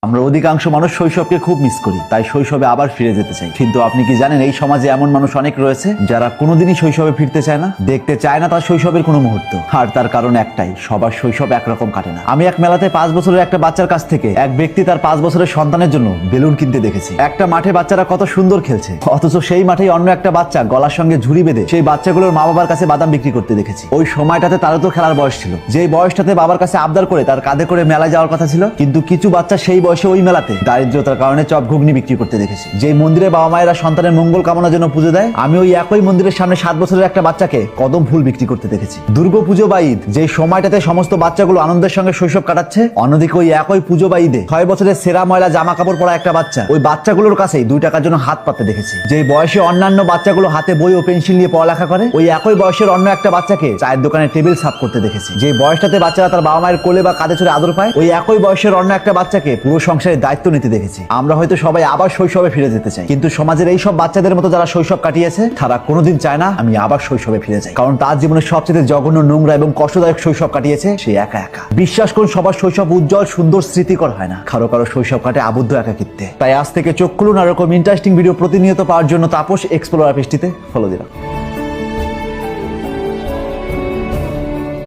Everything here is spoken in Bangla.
আমরা অধিকাংশ মানুষ শৈশবকে খুব মিস করি, তাই শৈশবে আবার ফিরে যেতে চাই। কিন্তু আপনি কি জানেন এই সমাজে এমন মানুষ অনেক রয়েছে যারা কোনোদিনই শৈশবে ফিরতে চায় না, দেখতে চায় না তার শৈশবের কোনো মুহূর্ত। আর তার কারণ একটাই, সবার শৈশব একরকম কাটে না। আমি এক মেলাতে 5 বছরের একটা বাচ্চার কাছ থেকে এক ব্যক্তি তার 5 বছরের সন্তানের জন্য বেলুন কিনতে দেখেছি। একটা মাঠে বাচ্চারা কত সুন্দর খেলছে, অথচ সেই মাঠেই অন্য একটা বাচ্চা গলার সঙ্গে ঝুড়ি বেঁধে সেই বাচ্চাগুলোর মা বাবার কাছে বাদাম বিক্রি করতে দেখেছি। ওই সময়টাতে তারও তো খেলার বয়স ছিল, যেই বয়সটাতে বাবার কাছে আবদার করে তার কাঁধে করে মেলায় যাওয়ার কথা ছিল। কিন্তু কিছু বাচ্চা সেই বয়সে ওই মেলাতে দারিদ্রতার কারণে চপ ঘুগনি বিক্রি করতে দেখেছি। যে মন্দিরে বাবা মায়েরা সন্তানের মঙ্গল কামনার জন্য পুজো দেয়, আমি ওই একই মন্দিরের সামনে 7 বছরের একটা বাচ্চাকে কদম ফুল বিক্রি করতে দেখেছি। দুর্গাপুজো বা ঈদ, যে সময়টাতে সমস্ত বাচ্চাগুলো আনন্দের সঙ্গে শৈশব কাটাচ্ছে, অন্যদিকে ওই একই পুজো বা ঈদে 6 বছরের সেরা ময়লা জামা কাপড় পরা একটা বাচ্চা ওই বাচ্চাগুলোর কাছেই 2 টাকার জন্য হাত পাততে দেখেছি। যে বয়সে অন্যান্য বাচ্চাগুলো হাতে বই ও পেন্সিল নিয়ে পড়ালেখা করে, ওই একই বয়সের অন্য একটা বাচ্চাকে চায়ের দোকানে টেবিল সাফ করতে দেখেছি। যে বয়সটাতে বাচ্চারা তার বাবা মায়ের কোলে বা কাঁধে চড়ে আদর পায়, ওই একই বয়সের অন্য একটা বাচ্চাকে পুরো সংসারের দায়িত্ব নিতে দেখেছি। আমরা হয়তো সবাই আবার শৈশবে ফিরে যেতে চাই, কিন্তু সমাজের এই সব বাচ্চাদের মতো যারা শৈশব কাটিয়েছে তারা কোনোদিন চায় না আমি আবার শৈশবে ফিরে যাই। কারণ তার জীবনের সবচেয়ে জঘন্য, নোংরা এবং কষ্টদায়ক শৈশব কাটিয়েছে সে একা একা। বিশ্বাস করুন, সবার শৈশব উজ্জ্বল, সুন্দর, স্মৃতিকর হয় না। কারো কারো শৈশব কাটে আবদ্ধ একাকিত্বে। তাই আজ থেকে চোখ খুলুন আর এরকম ইন্টারেস্টিং ভিডিও প্রতিনিয়ত পাওয়ার জন্য তাপস এক্সপ্লোরার পেজটিতে ফলো দিলাম।